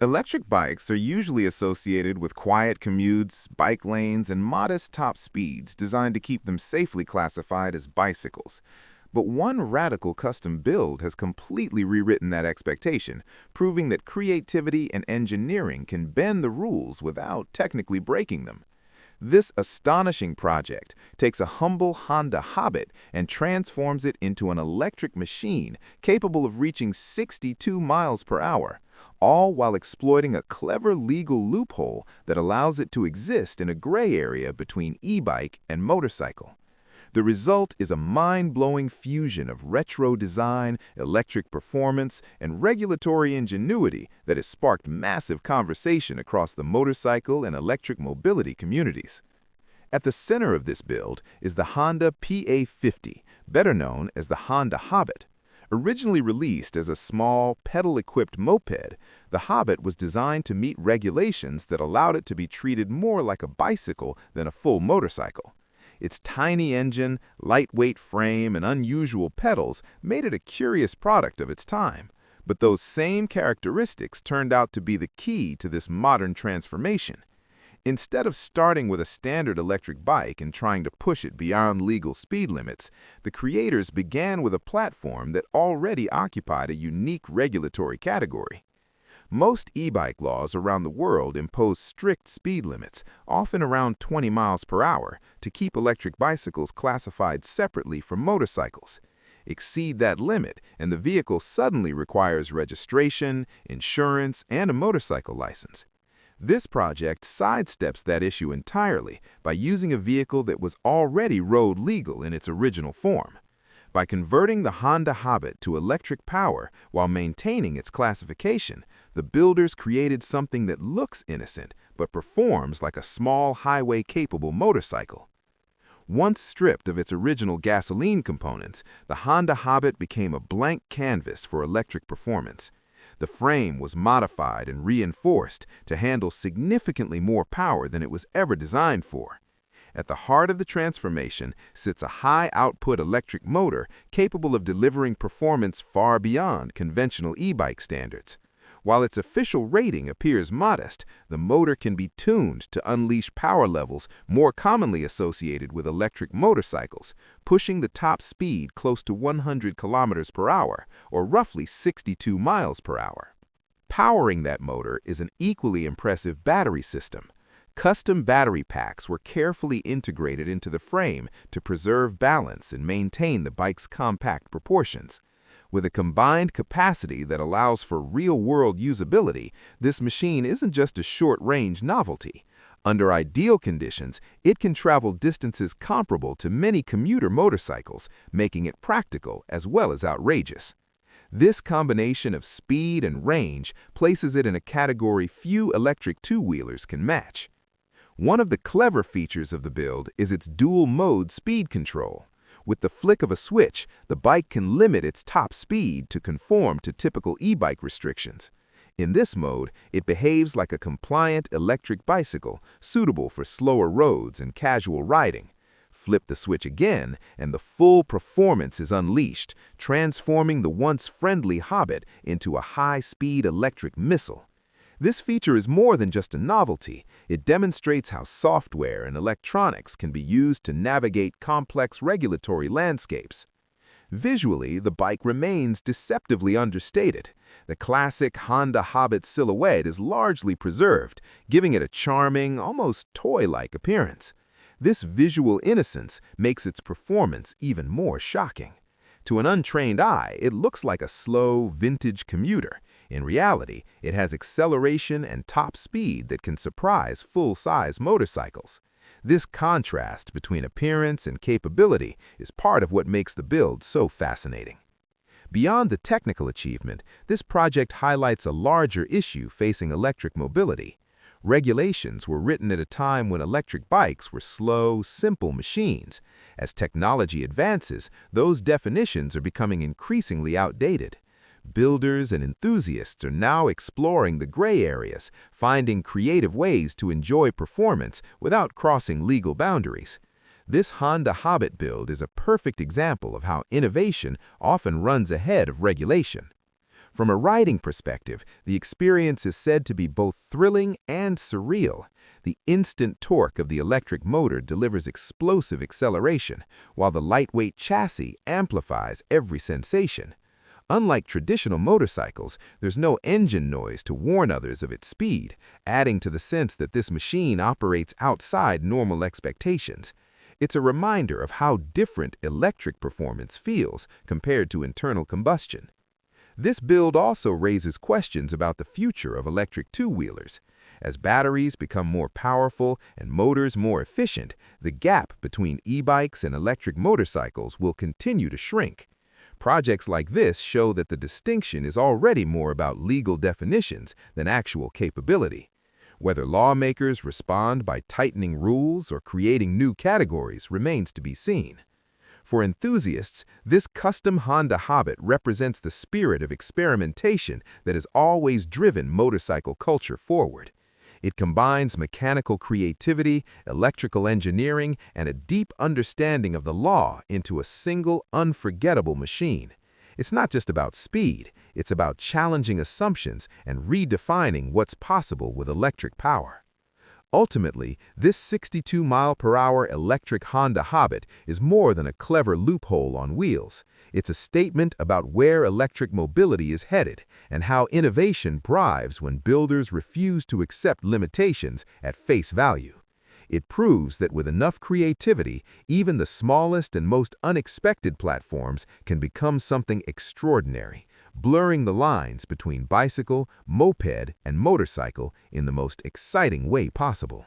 Electric bikes are usually associated with quiet commutes, bike lanes, and modest top speeds designed to keep them safely classified as bicycles. But one radical custom build has completely rewritten that expectation, proving that creativity and engineering can bend the rules without technically breaking them. This astonishing project takes a humble Honda Hobbit and transforms it into an electric machine capable of reaching 62 miles per hour, all while exploiting a clever legal loophole that allows it to exist in a gray area between e-bike and motorcycle. The result is a mind-blowing fusion of retro design, electric performance, and regulatory ingenuity that has sparked massive conversation across the motorcycle and electric mobility communities. At the center of this build is the Honda PA50, better known as the Honda Hobbit. Originally released as a small, pedal-equipped moped, the Hobbit was designed to meet regulations that allowed it to be treated more like a bicycle than a full motorcycle. Its tiny engine, lightweight frame, and unusual pedals made it a curious product of its time. But those same characteristics turned out to be the key to this modern transformation. Instead of starting with a standard electric bike and trying to push it beyond legal speed limits, the creators began with a platform that already occupied a unique regulatory category. Most e-bike laws around the world impose strict speed limits, often around 20 miles per hour, to keep electric bicycles classified separately from motorcycles. Exceed that limit, and the vehicle suddenly requires registration, insurance, and a motorcycle license. This project sidesteps that issue entirely by using a vehicle that was already road legal in its original form. By converting the Honda Hobbit to electric power while maintaining its classification, the builders created something that looks innocent but performs like a small highway-capable motorcycle. Once stripped of its original gasoline components, the Honda Hobbit became a blank canvas for electric performance. The frame was modified and reinforced to handle significantly more power than it was ever designed for. At the heart of the transformation sits a high-output electric motor capable of delivering performance far beyond conventional e-bike standards. While its official rating appears modest, the motor can be tuned to unleash power levels more commonly associated with electric motorcycles, pushing the top speed close to 100 kilometers per hour, or roughly 62 miles per hour. Powering that motor is an equally impressive battery system. Custom battery packs were carefully integrated into the frame to preserve balance and maintain the bike's compact proportions. With a combined capacity that allows for real-world usability, this machine isn't just a short-range novelty. Under ideal conditions, it can travel distances comparable to many commuter motorcycles, making it practical as well as outrageous. This combination of speed and range places it in a category few electric two-wheelers can match. One of the clever features of the build is its dual-mode speed control. With the flick of a switch, the bike can limit its top speed to conform to typical e-bike restrictions. In this mode, it behaves like a compliant electric bicycle, suitable for slower roads and casual riding. Flip the switch again, and the full performance is unleashed, transforming the once friendly Hobbit into a high-speed electric missile. This feature is more than just a novelty. It demonstrates how software and electronics can be used to navigate complex regulatory landscapes. Visually, the bike remains deceptively understated. The classic Honda Hobbit silhouette is largely preserved, giving it a charming, almost toy-like appearance. This visual innocence makes its performance even more shocking. To an untrained eye, it looks like a slow, vintage commuter. In reality, it has acceleration and top speed that can surprise full-size motorcycles. This contrast between appearance and capability is part of what makes the build so fascinating. Beyond the technical achievement, this project highlights a larger issue facing electric mobility. Regulations were written at a time when electric bikes were slow, simple machines. As technology advances, those definitions are becoming increasingly outdated. Builders and enthusiasts are now exploring the gray areas, finding creative ways to enjoy performance without crossing legal boundaries. This Honda Hobbit build is a perfect example of how innovation often runs ahead of regulation. From a riding perspective, the experience is said to be both thrilling and surreal. The instant torque of the electric motor delivers explosive acceleration, while the lightweight chassis amplifies every sensation. Unlike traditional motorcycles, there's no engine noise to warn others of its speed, adding to the sense that this machine operates outside normal expectations. It's a reminder of how different electric performance feels compared to internal combustion. This build also raises questions about the future of electric two-wheelers. As batteries become more powerful and motors more efficient, the gap between e-bikes and electric motorcycles will continue to shrink. Projects like this show that the distinction is already more about legal definitions than actual capability. Whether lawmakers respond by tightening rules or creating new categories remains to be seen. For enthusiasts, this custom Honda Hobbit represents the spirit of experimentation that has always driven motorcycle culture forward. It combines mechanical creativity, electrical engineering, and a deep understanding of the law into a single, unforgettable machine. It's not just about speed, it's about challenging assumptions and redefining what's possible with electric power. Ultimately, this 62-mile-per-hour electric Honda Hobbit is more than a clever loophole on wheels. It's a statement about where electric mobility is headed and how innovation thrives when builders refuse to accept limitations at face value. It proves that with enough creativity, even the smallest and most unexpected platforms can become something extraordinary, blurring the lines between bicycle, moped, and motorcycle in the most exciting way possible.